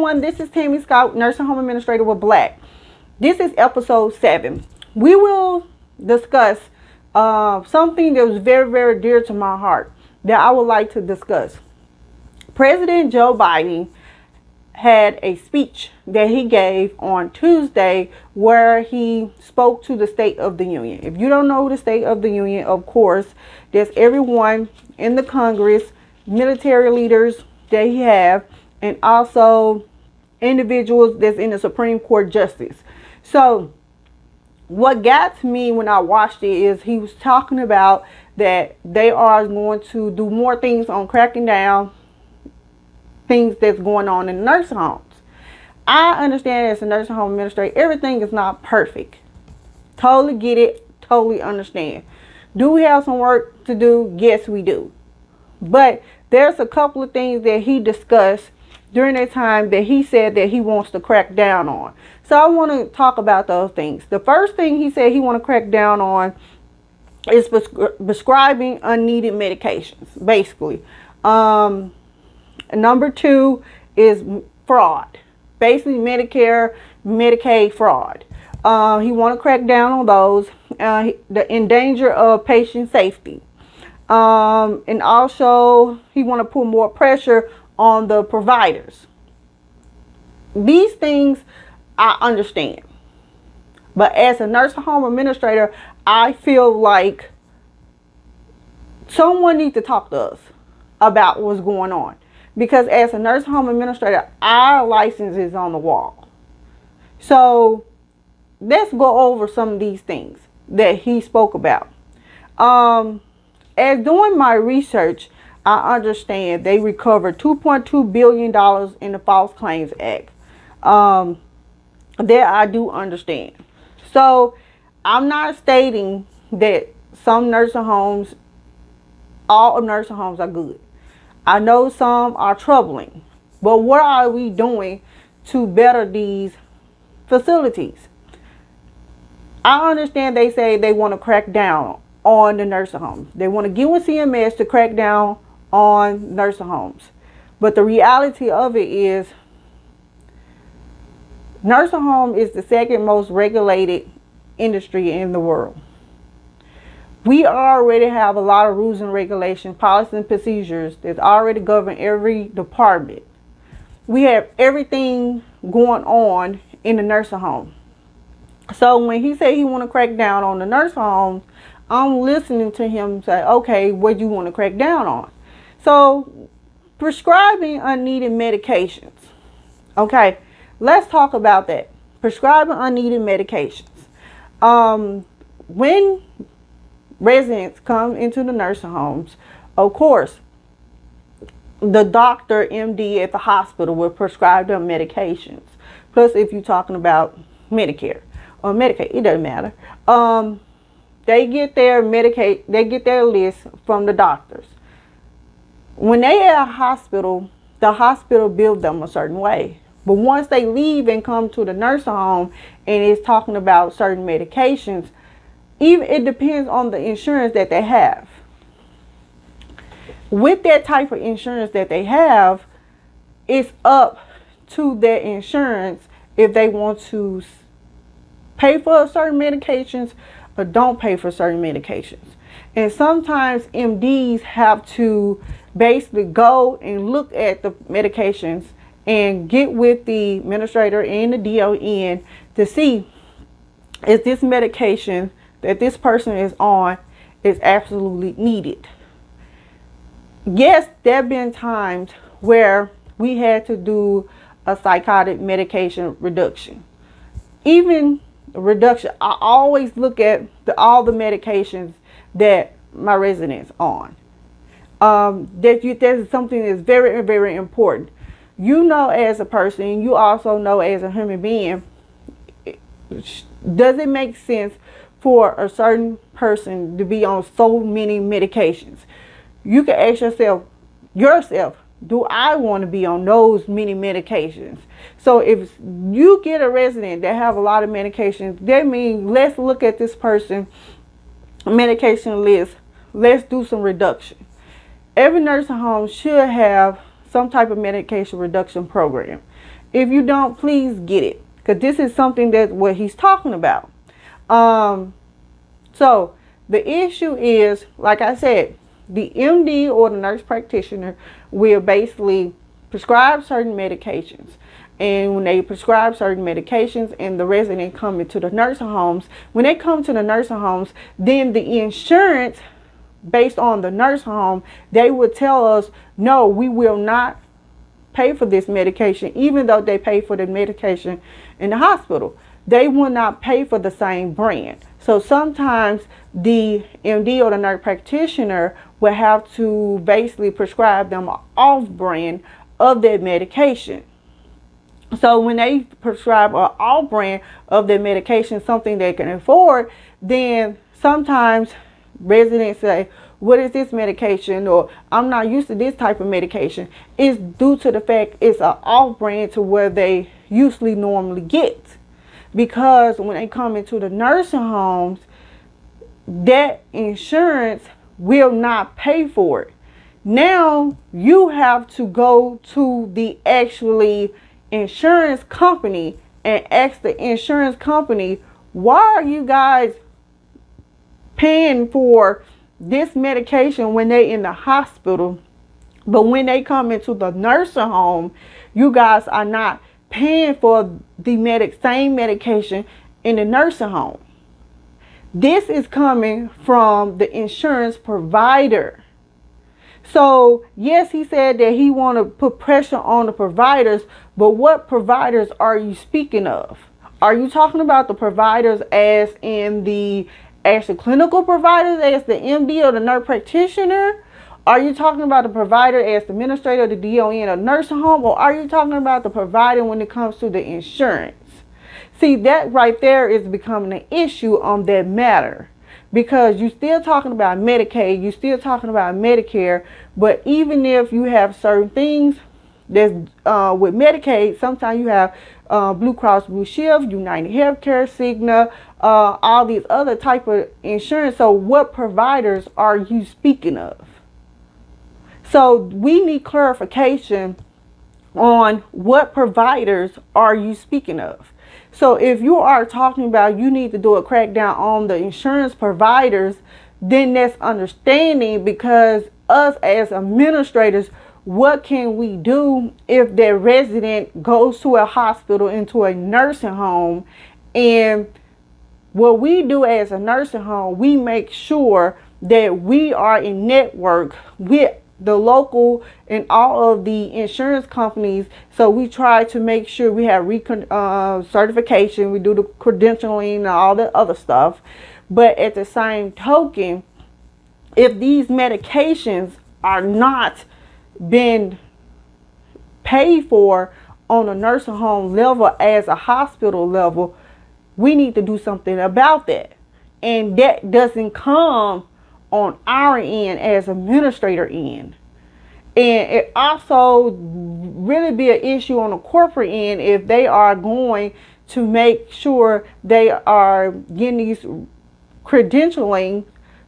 everyone, this is Tammy Scott, Nursing Home Administrator with BLAHC. This is episode 7. We will discuss something that was very, very dear to my heart that I would like to discuss. President Joe Biden had a speech that he gave on Tuesday where he spoke to the State of the Union. If you don't know the State of the Union, of course, there's everyone in the Congress, military leaders that he have, and also individuals that's in the Supreme Court justice. So what got to me when I watched it is he was talking about that they are going to do more things on cracking down things that's going on in nursing homes. I understand as a nursing home administrator, everything is not perfect. Totally get it, totally understand. Do we have some work to do? Yes, we do. But there's a couple of things that he discussed during that time that he said that he wants to crack down on. So I want to talk about those things. The first thing he said he want to crack down on is prescribing unneeded medications, basically. Number 2 is fraud. Basically Medicare, Medicaid fraud. He want to crack down on those. The in danger of patient safety. And also he want to put more pressure on the providers. These things I understand. But as a nursing home administrator, I feel like someone needs to talk to us about what's going on. Because as a nursing home administrator, our license is on the wall. So let's go over some of these things that he spoke about. As doing my research, I understand they recovered $2.2 billion in the False Claims Act. That I do understand. So I'm not stating that some nursing homes, all nursing homes are good. I know some are troubling. But what are we doing to better these facilities? I understand they say they want to crack down on the nursing homes. They want to get with CMS to crack down on nursing homes. But the reality of it is nursing home is the second most regulated industry in the world. We already have a lot of rules and regulations, policies and procedures that already govern every department. We have everything going on in the nursing home. So when he said he want to crack down on the nursing homes, I'm listening to him say, okay, what do you want to crack down on? So prescribing unneeded medications. Okay, let's talk about that. Prescribing unneeded medications. When residents come into the nursing homes, of course, the doctor, MD at the hospital will prescribe them medications. Plus, if you're talking about Medicare or Medicaid, it doesn't matter. They get their Medicaid, they get their list from the doctors. When they at a hospital, the hospital bills them a certain way. But once they leave and come to the nursing home and it's talking about certain medications, even it depends on the insurance that they have. With that type of insurance that they have, it's up to their insurance if they want to pay for certain medications or don't pay for certain medications. And sometimes MDs have to basically go and look at the medications and get with the administrator and the DON to see if this medication that this person is on is absolutely needed. Yes, there have been times where we had to do a psychotic medication reduction. Even reduction, I always look at all the medications that my residents on. That is something that's very, very important. You know as a person, you also know as a human being, does it make sense for a certain person to be on so many medications? You can ask yourself, do I want to be on those many medications? So if you get a resident that have a lot of medications, that means let's look at this person medication list. Let's do some reduction. Every nursing home should have some type of medication reduction program. If you don't, please get it, because this is something that's what he's talking about. So the issue is, like I said, the MD or the nurse practitioner will basically prescribe certain medications. And when they prescribe certain medications and the resident come into the nursing homes, when they come to the nursing homes, then the insurance, based on the nursing home, they would tell us, no, we will not pay for this medication, even though they pay for the medication in the hospital. They will not pay for the same brand. So sometimes the MD or the nurse practitioner will have to basically prescribe them off brand of that medication. So when they prescribe an off brand of their medication, something they can afford, then sometimes residents say, what is this medication? Or I'm not used to this type of medication. It's due to the fact it's an off brand to where they usually normally get. Because when they come into the nursing homes, that insurance will not pay for it. Now you have to go to the actually insurance company and ask the insurance company, why are you guys paying for this medication when they in the hospital, but when they come into the nursing home, you guys are not paying for the same medication in the nursing home? This is coming from the insurance provider. So yes, he said that he want to put pressure on the providers, but what providers are you speaking of? Are you talking about the providers as in the actual clinical providers, as the MD or the nurse practitioner? Are you talking about the provider as the administrator, the DON, or nursing home? Or are you talking about the provider when it comes to the insurance? See, that right there is becoming an issue on that matter. Because you're still talking about Medicaid, you're still talking about Medicare, but even if you have certain things that's with Medicaid, sometimes you have Blue Cross Blue Shield, United Healthcare, Cigna, all these other type of insurance. So what providers are you speaking of? So we need clarification on what providers are you speaking of. So if you are talking about you need to do a crackdown on the insurance providers, then that's understanding, because us as administrators, what can we do if their resident goes to a hospital, into a nursing home? And what we do as a nursing home, we make sure that we are in network with the local and all of the insurance companies. So we try to make sure we have certification, we do the credentialing and all the other stuff. But at the same token, if these medications are not being paid for on a nursing home level as a hospital level, we need to do something about that. And that doesn't come on our end as administrator end. And it also really be an issue on the corporate end if they are going to make sure they are getting these credentialing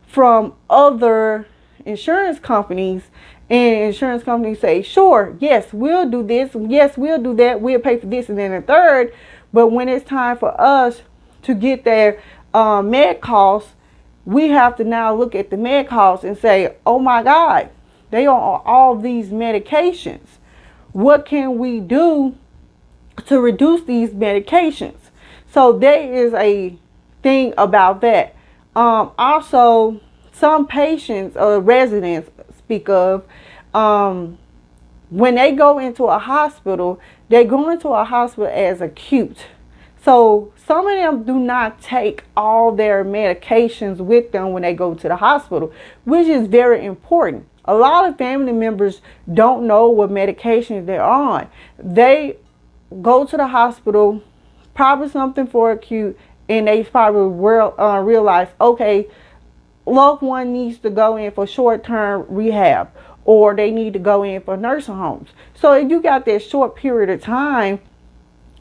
from other insurance companies, and insurance companies say, sure, yes, we'll do this, yes, we'll do that, we'll pay for this and then a third. But when it's time for us to get their med costs, we have to now look at the med costs and say, oh my God, they are on all these medications. What can we do to reduce these medications? So there is a thing about that. Also, some patients or residents speak of, when they go into a hospital, they go into a hospital as acute. So some of them do not take all their medications with them when they go to the hospital, which is very important. A lot of family members don't know what medications they're on. They go to the hospital, probably something for acute, and they probably realize, okay, loved one needs to go in for short-term rehab, or they need to go in for nursing homes. So if you got that short period of time,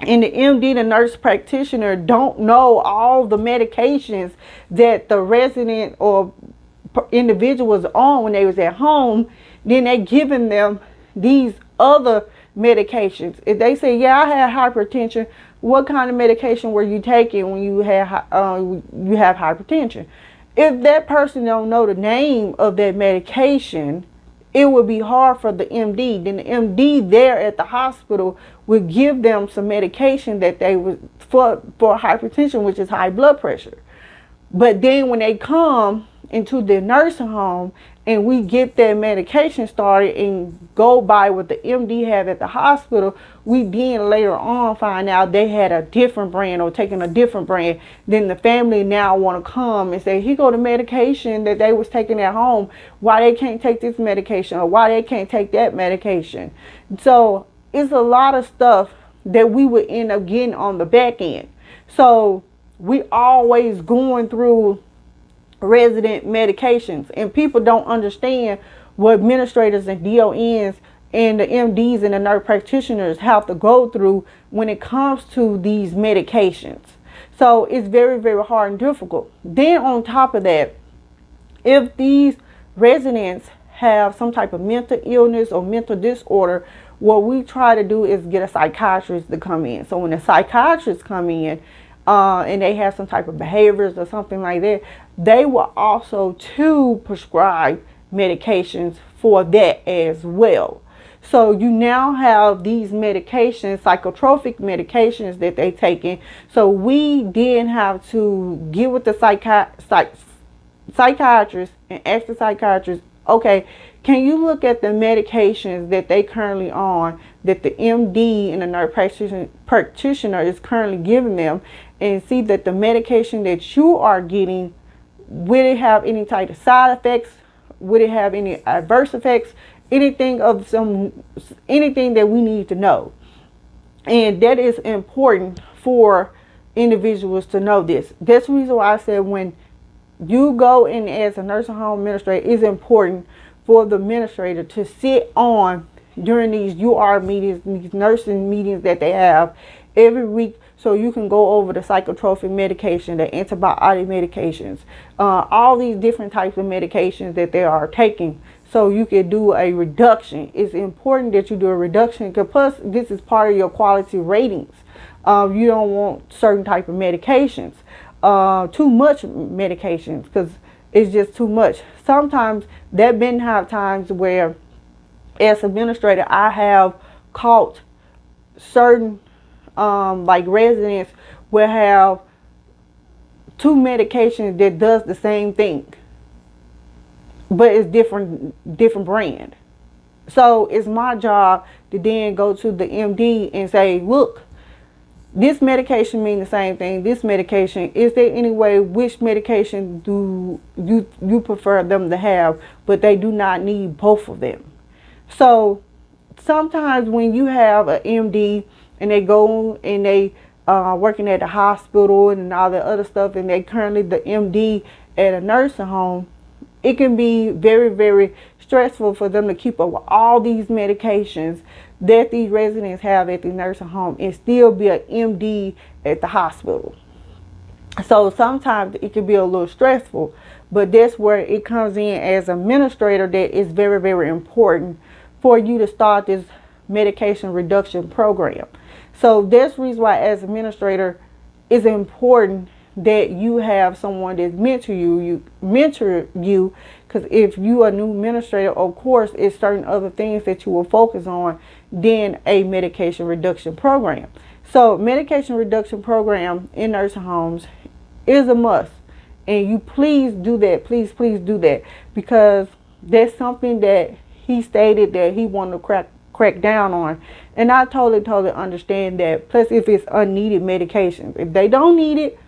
and the MD, the nurse practitioner, don't know all the medications that the resident or individual was on when they was at home, then they're giving them these other medications. If they say, yeah, I had hypertension, what kind of medication were you taking when you have hypertension? If that person don't know the name of that medication, it would be hard for the MD. Then the MD there at the hospital would give them some medication that they would for hypertension, which is high blood pressure. But then when they come into the nursing home and we get that medication started and go by what the MD had at the hospital, we then later on find out they had a different brand or taking a different brand. Then the family now want to come and say, here go the medication that they was taking at home. Why they can't take this medication, or why they can't take that medication. So it's a lot of stuff that we would end up getting on the back end. So we always going through resident medications, and people don't understand what administrators and DONs and the MDs and the nurse practitioners have to go through when it comes to these medications. So it's very, very hard and difficult. Then on top of that, if these residents have some type of mental illness or mental disorder, what we try to do is get a psychiatrist to come in. So when the psychiatrists come in, and they have some type of behaviors or something like that, they will also too prescribe medications for that as well. So you now have these medications, psychotropic medications that they taking. So we then have to get with the psychiatrist and ask the psychiatrist, okay, can you look at the medications that they currently on, that the MD and the nurse practitioner is currently giving them, and see that the medication that you are getting, would it have any type of side effects? Would it have any adverse effects? Anything that we need to know. And that is important for individuals to know this. That's the reason why I said when you go in as a nursing home administrator, it's important for the administrator to sit on during these UR meetings, these nursing meetings that they have every week, so you can go over the psychotropic medication, the antibiotic medications, all these different types of medications that they are taking, so you can do a reduction. It's important that you do a reduction, because plus this is part of your quality ratings. You don't want certain type of medications, too much medications, because it's just too much. Sometimes there been times where as administrator I have caught certain like residents will have two medications that does the same thing, but it's different brand. So it's my job to then go to the MD and say, look, this medication means the same thing. This medication, is there any way, which medication do you prefer them to have, but they do not need both of them. So sometimes when you have an MD and they go and they working at the hospital and all the other stuff, and they currently the MD at a nursing home, it can be very, very stressful for them to keep up with all these medications that these residents have at the nursing home and still be an MD at the hospital. So sometimes it can be a little stressful, but that's where it comes in as administrator, that is very, very important for you to start this medication reduction program. So that's the reason why as administrator it's important that you have someone that's mentor you, because if you are a new administrator, of course, it's certain other things that you will focus on than a medication reduction program. So medication reduction program in nursing homes is a must, and you please do that. Please do that, because that's something that he stated that he wanted to crack down on, and I totally understand that. Plus, if it's unneeded medications, if they don't need it,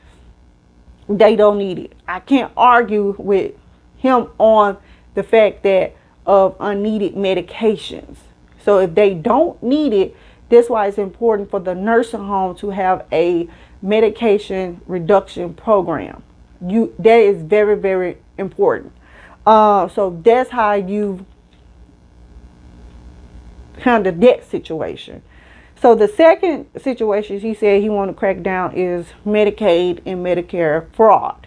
they don't need it. I can't argue with him on the fact that of unneeded medications. So if they don't need it, that's why it's important for the nursing home to have a medication reduction program. That is very, very important. So that's how you handle that situation. So the second situation he said he want to crack down is Medicaid and Medicare fraud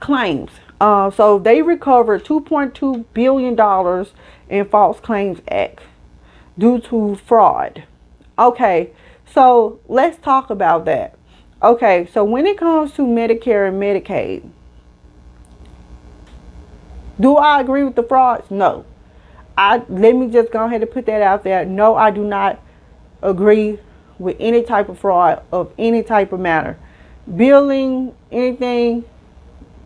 claims. So they recovered $2.2 billion in False Claims Act. due to fraud. Okay, so let's talk about that. Okay, so when it comes to Medicare and Medicaid, do I agree with the frauds? No. Let me just go ahead and put that out there. No, I do not agree with any type of fraud of any type of matter. Billing, anything,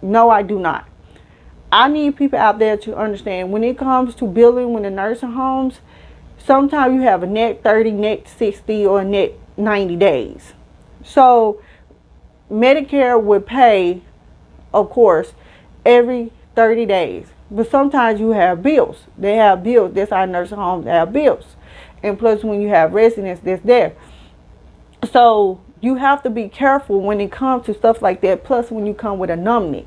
no, I do not. I need people out there to understand when it comes to billing when the nursing homes, sometimes you have a net 30, net 60, or net 90 days. So Medicare would pay, of course, every 30 days. But sometimes you have bills. They have bills. That's how nursing homes have bills. And plus when you have residents that's there. So you have to be careful when it comes to stuff like that. Plus when you come with a numbnick.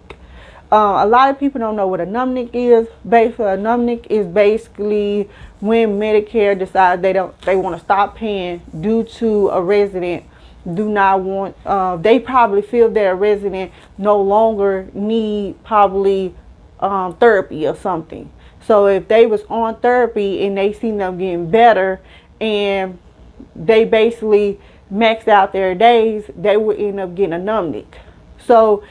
A lot of people don't know what a numbnick is. Basically, a numbnick is basically when Medicare decides they want to stop paying due to a resident do not want. They probably feel that a resident no longer need probably therapy or something. So if they was on therapy and they seen them getting better and they basically maxed out their days, they would end up getting a numbnick. So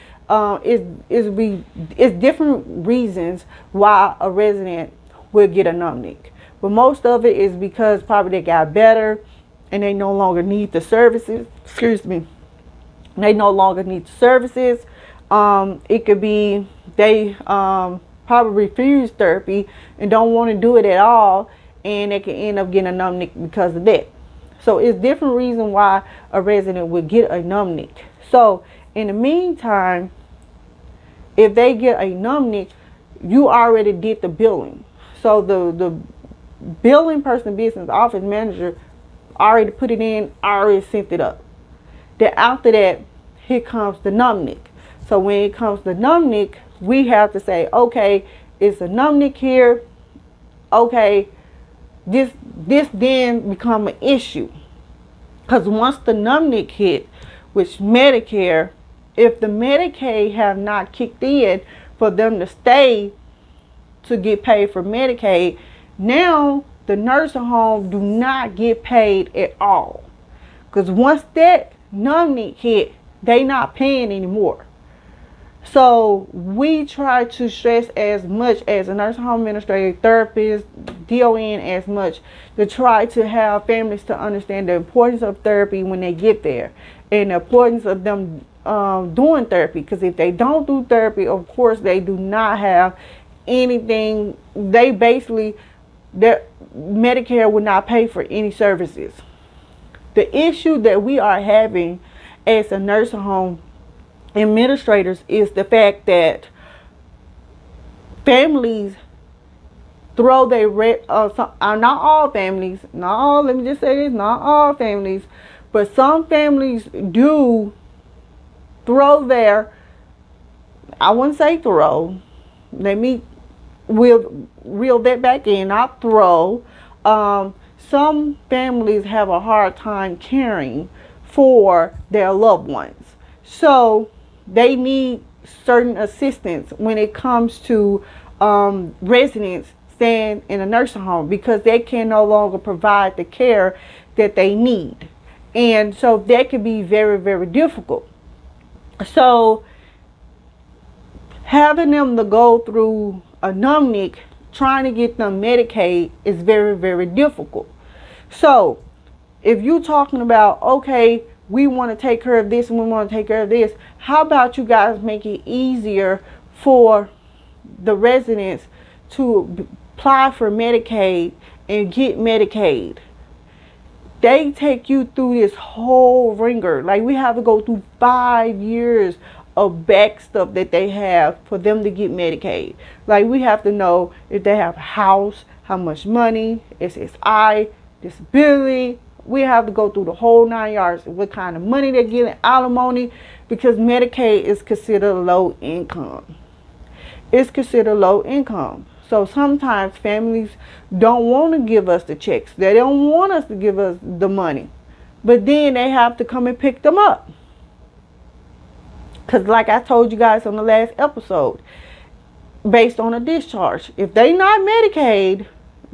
it's different reasons why a resident will get a numbnick. But most of it is because probably they got better and they no longer need the services. Excuse me. They no longer need the services. It could be they probably refuse therapy and don't want to do it at all, and they can end up getting a numbnick because of that. So it's different reasons why a resident would get a numbnick. So in the meantime, if they get a numbnick, you already did the billing. So the billing person, business office manager, already put it in, already sent it up. Then after that, here comes the numbnick. So when it comes to numbnick, we have to say, okay, it's a numbnick here. Okay, this then become an issue. Because once the numbnick hit, which Medicare, if the Medicaid have not kicked in for them to stay to get paid for Medicaid, now the nursing home do not get paid at all. Because once that numbnick hit, they not paying anymore. So we try to stress as much as a nursing home administrator, therapist, DON as much to try to have families to understand the importance of therapy when they get there and the importance of them doing therapy. Because if they don't do therapy, of course they do not have anything. They basically, their Medicare would not pay for any services. The issue that we are having as a nursing home administrators is the fact that families throw their not all families, let me just say this, not all families, but some families do throw their, I wouldn't say throw, let me reel that back in, not throw. Some families have a hard time caring for their loved ones. So they need certain assistance when it comes to residents staying in a nursing home because they can no longer provide the care that they need. And so that can be very, very difficult. So having them to go through a numbnick, trying to get them Medicaid is very, very difficult. So if you're talking about, okay, we want to take care of this and we want to take care of this, how about you guys make it easier for the residents to apply for Medicaid and get Medicaid? They take you through this whole ringer. Like we have to go through 5 years of back stuff that they have for them to get Medicaid. Like we have to know if they have a house, how much money, SSI, disability. We have to go through the whole 9 yards, what kind of money they're getting, alimony, because Medicaid is considered low income. It's considered low income. So sometimes families don't want to give us the checks. They don't want us to give us the money. But then they have to come and pick them up. Because like I told you guys on the last episode, based on a discharge, if they not Medicaid,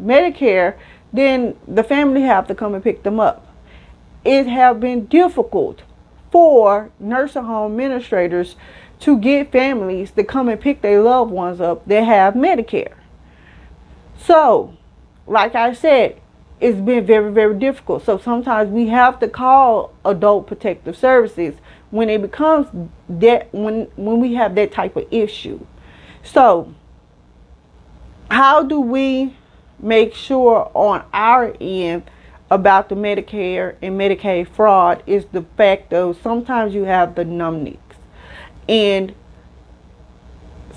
Medicare, then the family have to come and pick them up. It have been difficult for nursing home administrators to get families to come and pick their loved ones up that have Medicare. So, like I said, it's been very, very difficult. So sometimes we have to call Adult Protective Services when it becomes that, when we have that type of issue. So how do we make sure on our end about the Medicare and Medicaid fraud is the fact of sometimes you have the numbness. And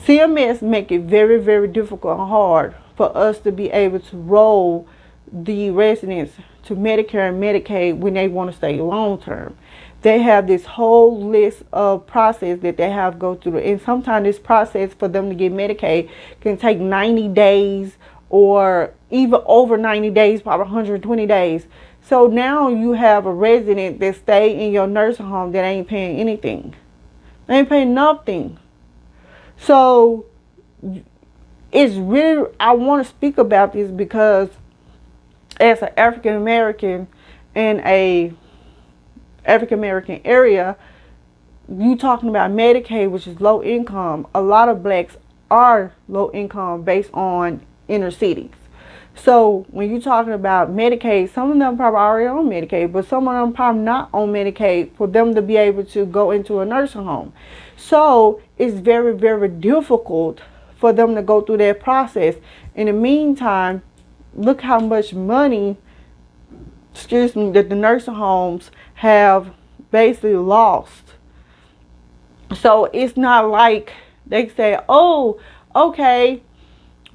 CMS make it very, very difficult and hard for us to be able to roll the residents to Medicare and Medicaid when they want to stay long term. They have this whole list of process that they have to go through. And sometimes this process for them to get Medicaid can take 90 days or even over 90 days, probably 120 days. So now you have a resident that stay in your nursing home that ain't paying anything. They ain't paying nothing. So it's really, I want to speak about this because as an African American in a African American area, you talking about Medicaid, which is low income. A lot of blacks are low income based on inner cities. So when you're talking about Medicaid, some of them probably already on Medicaid, but some of them probably not on Medicaid for them to be able to go into a nursing home. So it's very, very difficult for them to go through that process. In the meantime, look how much money, that the nursing homes have basically lost. So it's not like they say, oh, okay,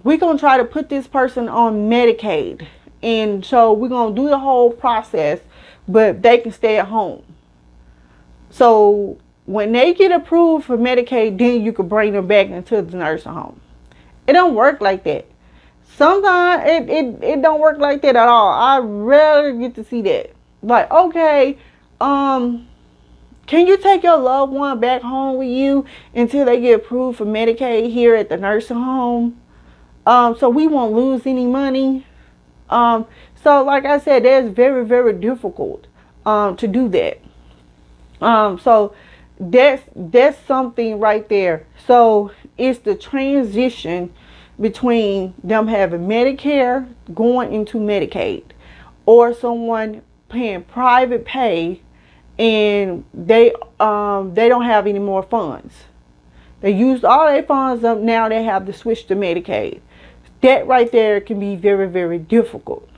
we're going to try to put this person on Medicaid. And so we're going to do the whole process, but they can stay at home. So when they get approved for Medicaid, then you can bring them back into the nursing home. It don't work like that. Sometimes it don't work like that at all. I rarely get to see that. Like, okay, can you take your loved one back home with you until they get approved for Medicaid here at the nursing home? So we won't lose any money. So like I said, that's very, very difficult to do that. So that's something right there. So it's the transition between them having Medicare going into Medicaid, or someone paying private pay and they don't have any more funds. They used all their funds up. Now they have to switch to Medicaid. That right there can be very, very difficult.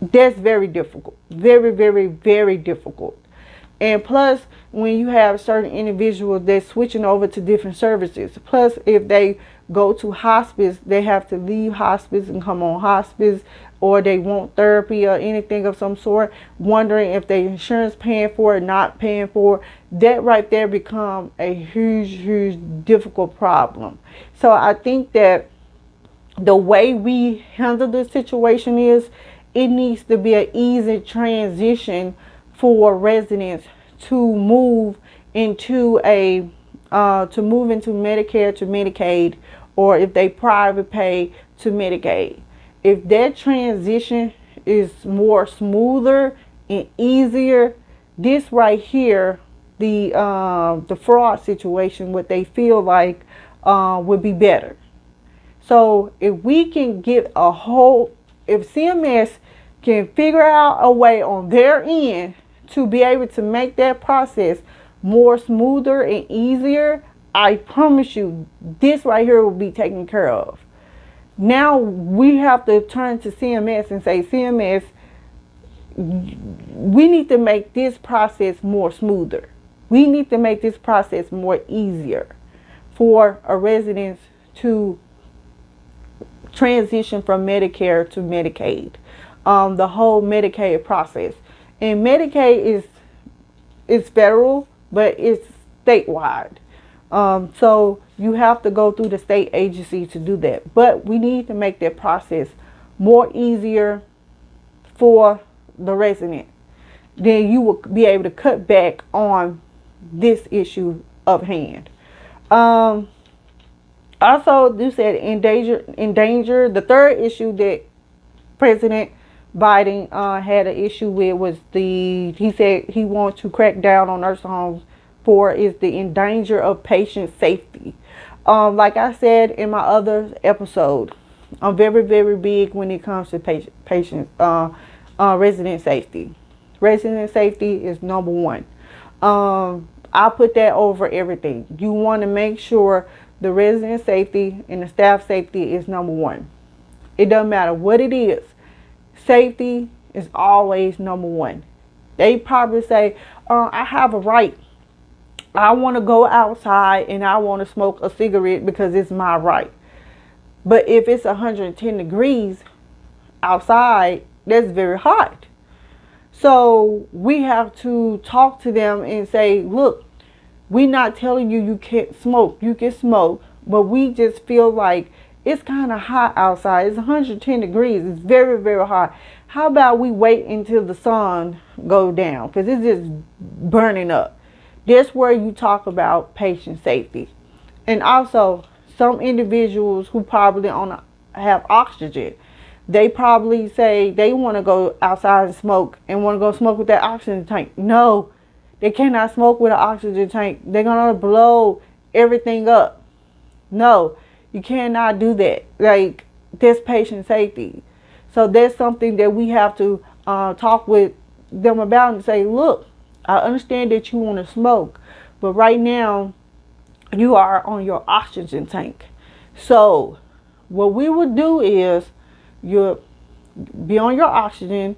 That's very difficult. Very, very, very difficult. And plus, when you have certain individuals that's switching over to different services, plus if they go to hospice, they have to leave hospice and come on hospice, or they want therapy or anything of some sort, wondering if their insurance paying for it, not paying for it. That right there become a huge, huge difficult problem. So I think that the way we handle this situation is, it needs to be an easy transition for residents to move into Medicare to Medicaid, or if they private pay to Medicaid. If that transition is more smoother and easier, this right here, the fraud situation, what they feel like would be better. So if we can get if CMS can figure out a way on their end to be able to make that process more smoother and easier, I promise you, this right here will be taken care of. Now we have to turn to CMS and say, CMS, we need to make this process more smoother. We need to make this process more easier for a resident to transition from Medicare to Medicaid. The whole Medicaid process. And Medicaid is federal, but it's statewide. So you have to go through the state agency to do that. But we need to make that process more easier for the resident. Then you will be able to cut back on this issue of hand. Also, you said endanger. The third issue that President Biden had an issue with was he said he wants to crack down on nursing homes for is the endanger of patient safety. Like I said in my other episode, I'm very, very big when it comes to resident safety. Resident safety is number one. I put that over everything. You want to make sure the resident safety and the staff safety is number one. It doesn't matter what it is. Safety is always number one. They probably say, I have a right. I want to go outside and I want to smoke a cigarette because it's my right. But if it's 110 degrees outside, that's very hot. So we have to talk to them and say, look, we're not telling you you can't smoke. You can smoke, but we just feel like it's kind of hot outside. It's 110 degrees. It's very, very hot. How about we wait until the sun goes down? Because it's just burning up. That's where you talk about patient safety. And also, some individuals who probably have oxygen, they probably say they want to go outside and smoke and want to go smoke with that oxygen tank. No, they cannot smoke with an oxygen tank. They're going to blow everything up. No, you cannot do that. Like, that's patient safety. So that's something that we have to talk with them about and say, look, I understand that you want to smoke, but right now you are on your oxygen tank. So what we would do is you'll be on your oxygen.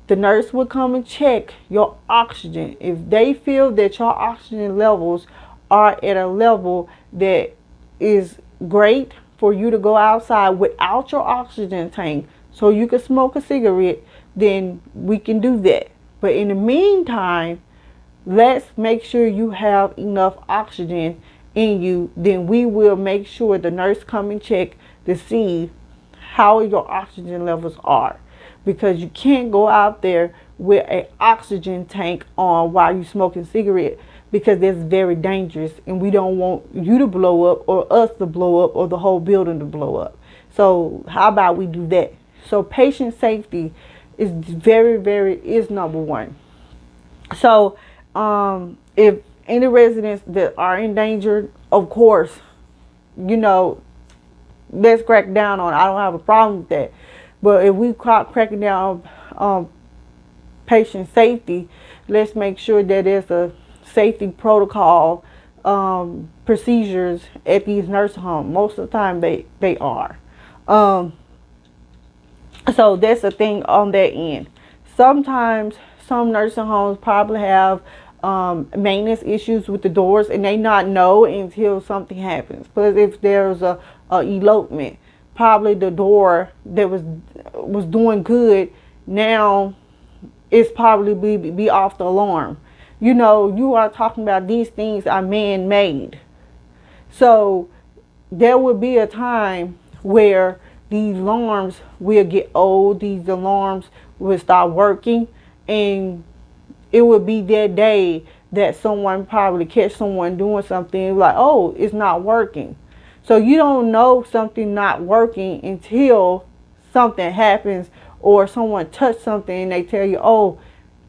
The nurse will come and check your oxygen. If they feel that your oxygen levels are at a level that is great for you to go outside without your oxygen tank so you can smoke a cigarette, then we can do that. But in the meantime, let's make sure you have enough oxygen in you. Then we will make sure the nurse come and check to see how your oxygen levels are. Because you can't go out there with an oxygen tank on while you're smoking cigarette, because that's very dangerous, and we don't want you to blow up or us to blow up or the whole building to blow up. So how about we do that? So patient safety is is number one. So if any residents that are endangered, of course, let's crack down on it. I don't have a problem with that. But if we cracking down on patient safety, let's make sure that there's a safety protocol, procedures at these nursing homes. Most of the time they are. So that's a thing on that end. Sometimes some nursing homes probably have maintenance issues with the doors, and they not know until something happens. But if there's a elopement, probably the door that was doing good, now it's probably be off the alarm. You are talking about these things are man-made. So there will be a time where these alarms will get old, these alarms will start working, and it would be that day that someone probably catch someone doing something like, oh, it's not working. So you don't know something not working until something happens or someone touched something and they tell you, oh,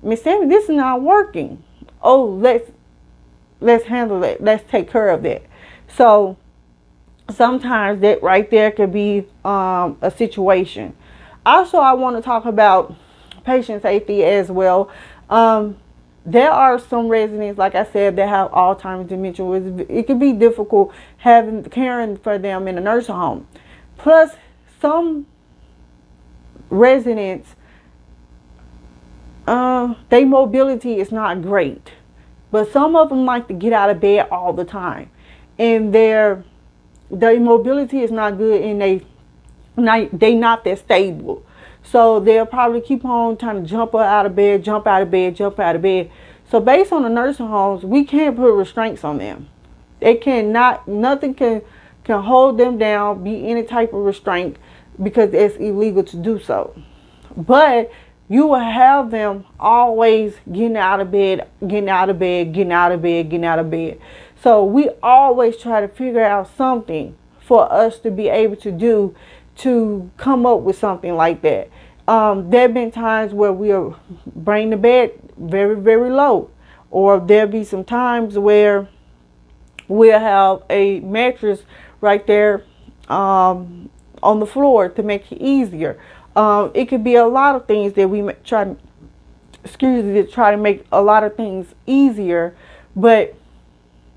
Miss Sammy, this is not working. Oh, let's handle it. Let's take care of that. So sometimes that right there could be a situation. Also, I want to talk about patient safety as well. There are some residents, like I said, that have Alzheimer's, dementia. It can be difficult caring for them in a nursing home. Plus, some residents, their mobility is not great. But some of them like to get out of bed all the time. And their mobility is not good, and they not that stable. So they'll probably keep on trying to jump out of bed, jump out of bed, jump out of bed. So based on the nursing homes, we can't put restraints on them. They cannot, nothing can hold them down, be any type of restraint, because it's illegal to do so. But you will have them always getting out of bed, getting out of bed, getting out of bed, getting out of bed. So we always try to figure out something for us to be able to do to come up with something like that. There have been times where we'll bring the bed very, very low, or there'll be some times where we'll have a mattress right there on the floor to make it easier. It could be a lot of things that we try to, to try to make a lot of things easier, but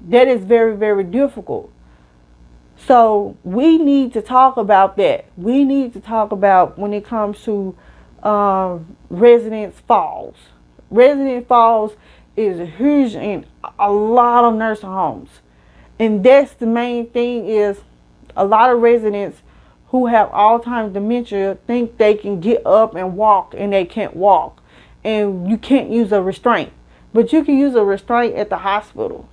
that is very, very difficult. So we need to talk about that. We need to talk about when it comes to residence falls. Resident falls is huge in a lot of nursing homes. And that's the main thing, is a lot of residents who have Alzheimer's dementia think they can get up and walk, and they can't walk. And you can't use a restraint. But you can use a restraint at the hospital.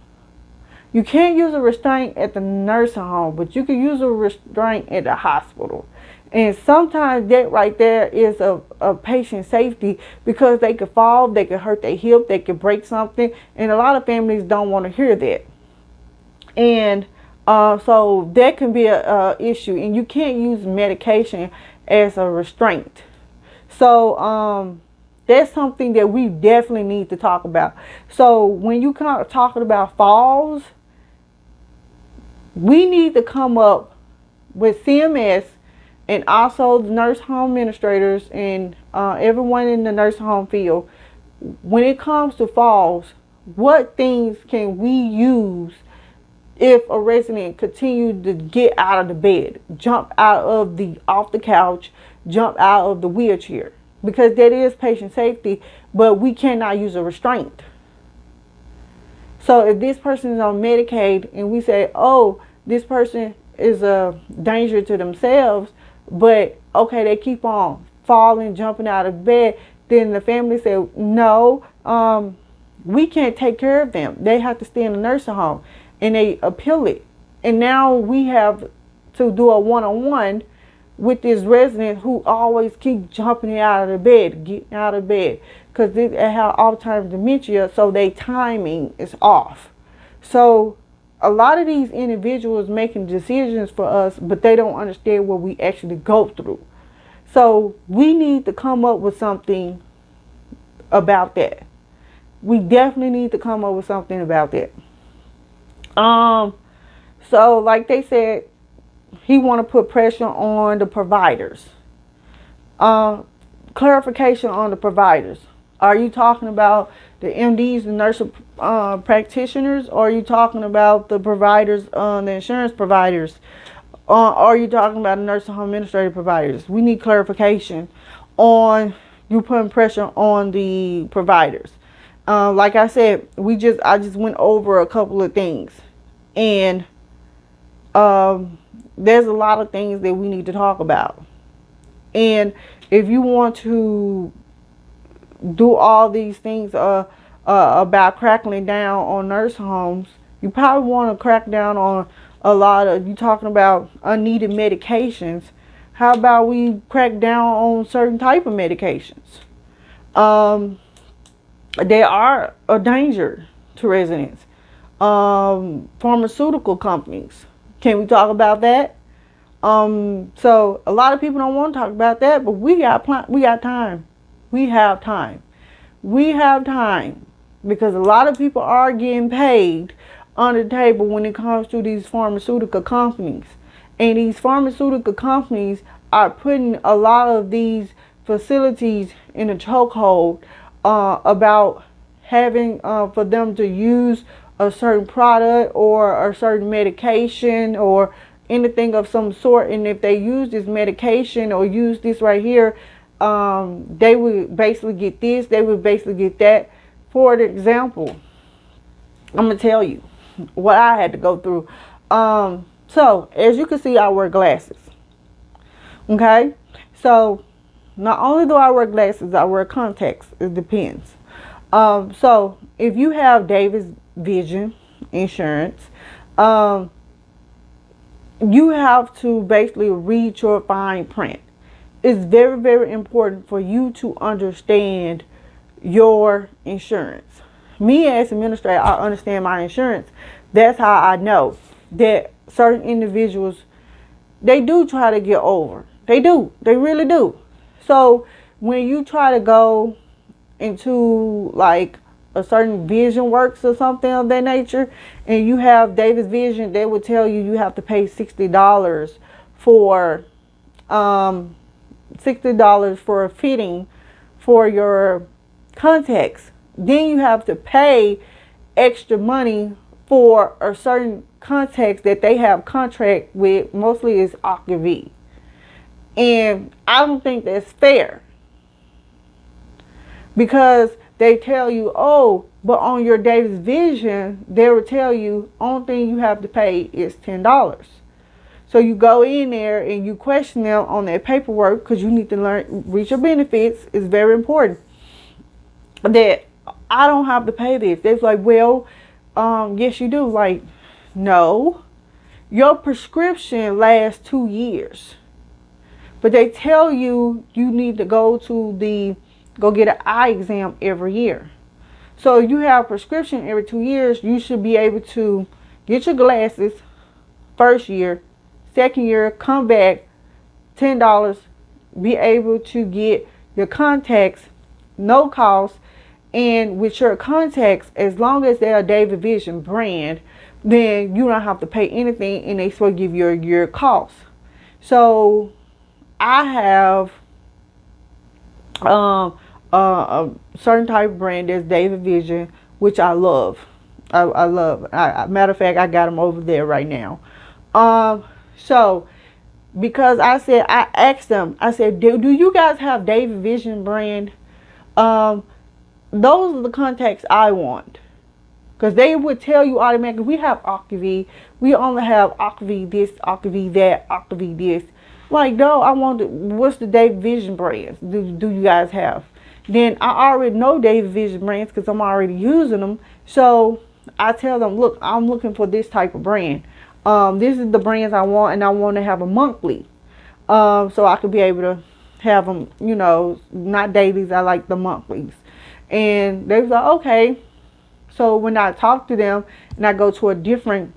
You can't use a restraint at the nursing home, but you can use a restraint at the hospital. And sometimes that right there is a patient safety, because they could fall, they could hurt their hip, they could break something. And a lot of families don't want to hear that. And so that can be a issue. And you can't use medication as a restraint. So that's something that we definitely need to talk about. So when you come talking about falls, we need to come up with CMS and also the nurse home administrators and everyone in the nursing home field. When it comes to falls, what things can we use if a resident continues to get out of the bed, jump out of off the couch, jump out of the wheelchair? Because that is patient safety, but we cannot use a restraint. So if this person is on Medicaid and we say, oh, this person is a danger to themselves, but okay, they keep on falling, jumping out of bed, then the family say, no, we can't take care of them. They have to stay in the nursing home. And they appeal it. And now we have to do a one-on-one with this resident who always keep jumping out of the bed, getting out of bed, because they have Alzheimer's dementia, so their timing is off. So a lot of these individuals making decisions for us, but they don't understand what we actually go through. So we need to come up with something about that. We definitely need to come up with something about that. So like they said, he want to put pressure on the providers. Clarification on the providers. Are you talking about the MDs, the nurse practitioners, or are you talking about the providers, the insurance providers? Or are you talking about the nursing home administrator providers? We need clarification on you putting pressure on the providers. Like I said, I just went over a couple of things, and there's a lot of things that we need to talk about. And if you want to do all these things about cracking down on nursing homes, you probably want to crack down on a lot of, you talking about unneeded medications. How about we crack down on certain type of medications? They are a danger to residents. Pharmaceutical companies. Can we talk about that? So a lot of people don't want to talk about that, but we got time. We have time. We have time, because a lot of people are getting paid under the table when it comes to these pharmaceutical companies. And these pharmaceutical companies are putting a lot of these facilities in a chokehold about having for them to use a certain product or a certain medication or anything of some sort. And if they use this medication or use this right here, they would basically get this, they would basically get that. For example, I'm going to tell you what I had to go through. So as you can see, I wear glasses. Okay. So not only do I wear glasses, I wear contacts. It depends. So if you have Davis Vision insurance, you have to basically read your fine print. It's very, very important for you to understand your insurance. Me as administrator, I understand my insurance. That's how I know that certain individuals, they do try to get over. They do. They really do. So when you try to go into like a certain vision works or something of that nature, and you have Davis Vision, they will tell you you have to pay $60 for $60 for a fitting for your contacts. Then you have to pay extra money for a certain contacts that they have contract with, mostly is Octavie. And I don't think that's fair, because they tell you, oh, but on your Davis Vision, they will tell you only thing you have to pay is $10. So you go in there and you question them on their paperwork, because you need to reach your benefits. It's very important that I don't have to pay this. They're like, well, yes you do. Like, no, your prescription lasts 2 years, but they tell you you need to go get an eye exam every year. So you have a prescription every 2 years, you should be able to get your glasses first year, second year, come back, $10, be able to get your contacts, no cost. And with your contacts, as long as they're a David Vision brand, then you don't have to pay anything, and they still give you your cost. So I have a certain type of brand that's David Vision, which I love. I love. Matter of fact, I got them over there right now. So because I asked them, I said, do you guys have David Vision brand? Those are the contacts I want. Because they would tell you automatically, we have Octavie. We only have Octavie this, Octavie that, Octavie this. Like, no, I want what's the David Vision brands do you guys have? Then I already know David Vision brands because I'm already using them. So I tell them, look, I'm looking for this type of brand. This is the brands I want, and I want to have a monthly. So I could be able to have them, you know, not dailies. I like the monthlies. And they was like, okay. So when I talk to them and I go to a different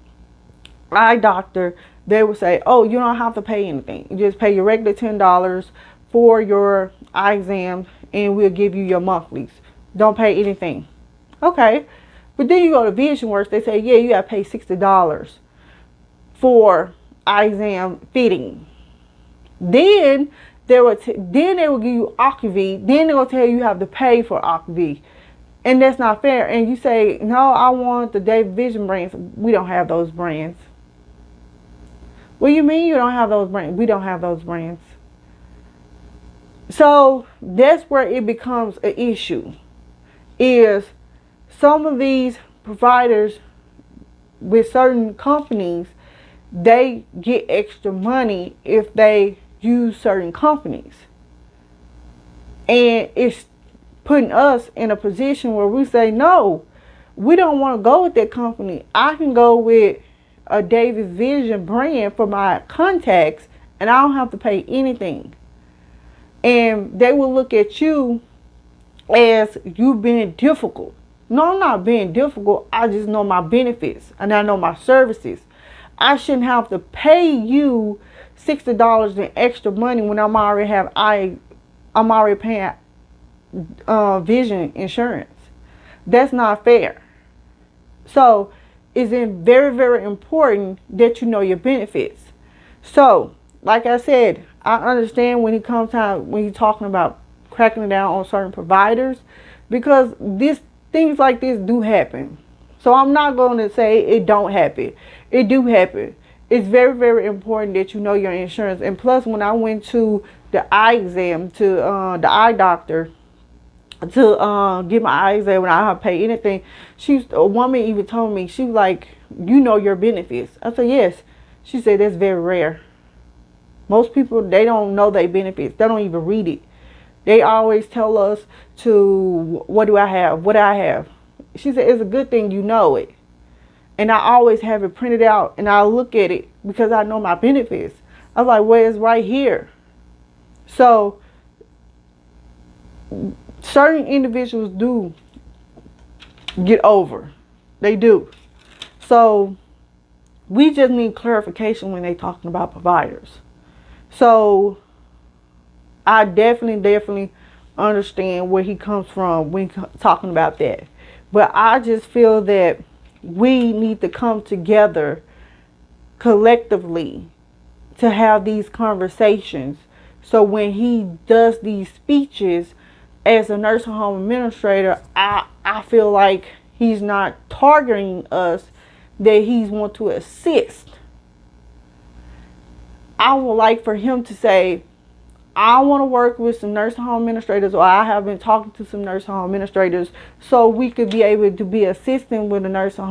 eye doctor, they would say, oh, you don't have to pay anything. You just pay your regular $10 for your eye exam, and we'll give you your monthlies. Don't pay anything. Okay. But then you go to Vision Works, they say, yeah, you got to pay $60 for eye exam fitting. Then they will give you Octavie. Then they will tell you have to pay for Octavie. And that's not fair. And you say, no, I want the David Vision brands. We don't have those brands. What do you mean you don't have those brands? We don't have those brands. So that's where it becomes an issue. Is some of these providers with certain companies, they get extra money if they use certain companies. And it's putting us in a position where we say, no, we don't want to go with that company. I can go with a David Vision brand for my contacts, and I don't have to pay anything. And they will look at you as you being difficult. No, I'm not being difficult. I just know my benefits and I know my services. I shouldn't have to pay you $60 in extra money when I'm already paying vision insurance. That's not fair. So it's very, very important that you know your benefits. So, like I said, I understand when you're talking about cracking down on certain providers, because things like this do happen. So I'm not going to say it don't happen. It do happen. It's very, very important that you know your insurance. And plus, when I went to the eye exam, to the eye doctor, to get my eye exam, when I have to pay anything, a woman even told me, she was like, you know your benefits. I said, yes. She said, that's very rare. Most people, they don't know their benefits. They don't even read it. They always tell us what do I have? What do I have? She said, it's a good thing you know it. And I always have it printed out, and I look at it because I know my benefits. I was like, well, it's right here. So certain individuals do get over. They do. So we just need clarification when they're talking about providers. So I definitely understand where he comes from when talking about that. But I just feel that we need to come together collectively to have these conversations. So when he does these speeches as a nursing home administrator, I feel like he's not targeting us, that he's want to assist. I would like for him to say, I want to work with some nursing home administrators, or I have been talking to some nursing home administrators, so we could be able to be assisting with the nursing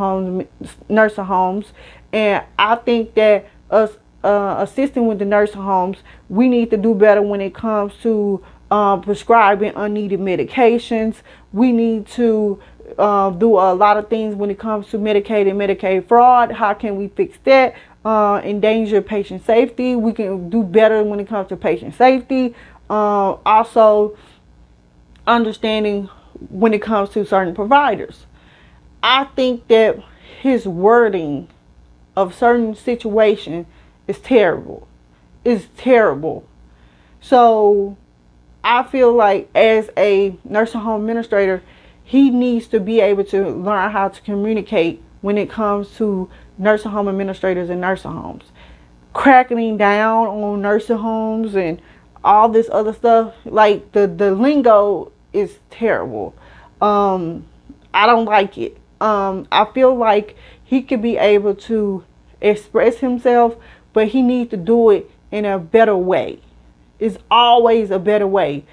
homes. And I think that us assisting with the nursing homes, we need to do better when it comes to prescribing unneeded medications. We need to do a lot of things when it comes to Medicaid and Medicaid fraud. How can we fix that? Endanger patient safety. We can do better when it comes to patient safety. Also, understanding when it comes to certain providers. I think that his wording of certain situations is terrible. It's terrible. So I feel like as a nursing home administrator, he needs to be able to learn how to communicate when it comes to nursing home administrators and nursing homes. Cracking down on nursing homes and all this other stuff, like the lingo is terrible. I don't like it. I feel like he could be able to express himself, but he needs to do it in a better way. It's always a better way.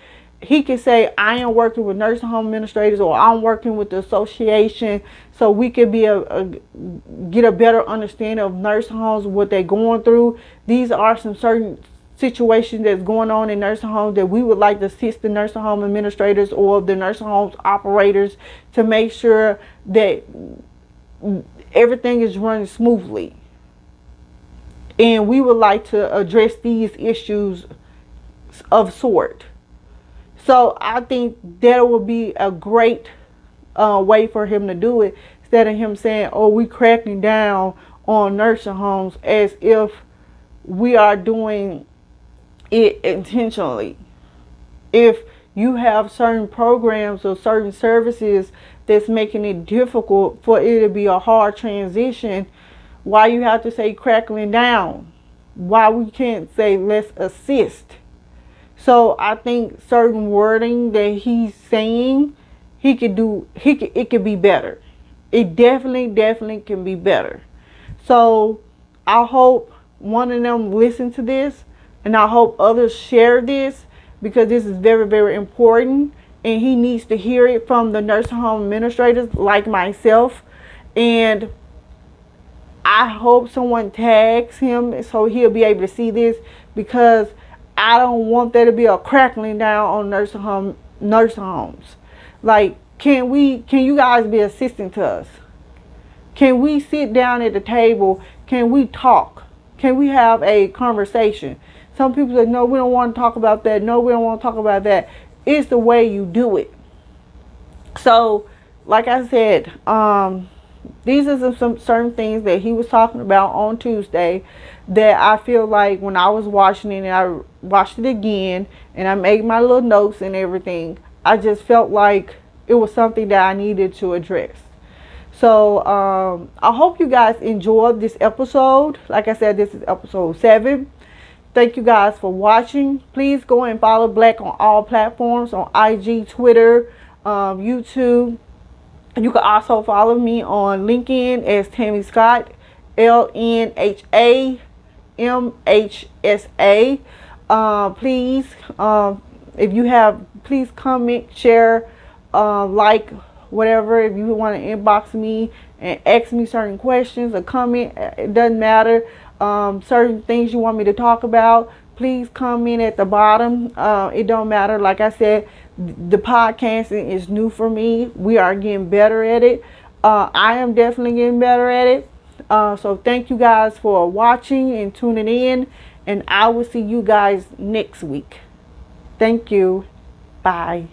He can say, I am working with nursing home administrators, or I'm working with the association, so we could be get a better understanding of nursing homes, what they're going through. These are some certain situations that's going on in nursing homes that we would like to assist the nursing home administrators or the nursing homes operators to make sure that everything is running smoothly. And we would like to address these issues of sort. So I think that would be a great way for him to do it, instead of him saying, oh, we cracking down on nursing homes, as if we are doing it intentionally. If you have certain programs or certain services that's making it difficult for it to be a hard transition, why you have to say crackling down? Why we can't say let's assist? So I think certain wording that he's saying, it could be better. It definitely can be better. So I hope one of them listen to this, and I hope others share this, because this is very, very important, and he needs to hear it from the nursing home administrators like myself. And I hope someone tags him so he'll be able to see this, because I don't want there to be a crackling down on nursing homes. Like, can you guys be assisting to us? Can we sit down at the table? Can we talk? Can we have a conversation? Some people say, no, we don't want to talk about that. No, we don't want to talk about that. It's the way you do it. So, like I said, these are some certain things that he was talking about on Tuesday that I feel like when I was watching it, and I watched it again, and I made my little notes and everything, I just felt like it was something that I needed to address. So I hope you guys enjoyed this episode. Like I said, this is episode 7. Thank you guys for watching. Please go and follow BLAHC on all platforms, on IG, Twitter, YouTube. You can also follow me on LinkedIn as Tammy Scott, LNHAMHSA. Please, if you have, please comment, share, like, whatever. If you want to inbox me and ask me certain questions or comment, it doesn't matter. Certain things you want me to talk about, please comment at the bottom. It don't matter. Like I said, the podcasting is new for me. We are getting better at it. I am definitely getting better at it. So thank you guys for watching and tuning in, and I will see you guys next week. Thank you. Bye.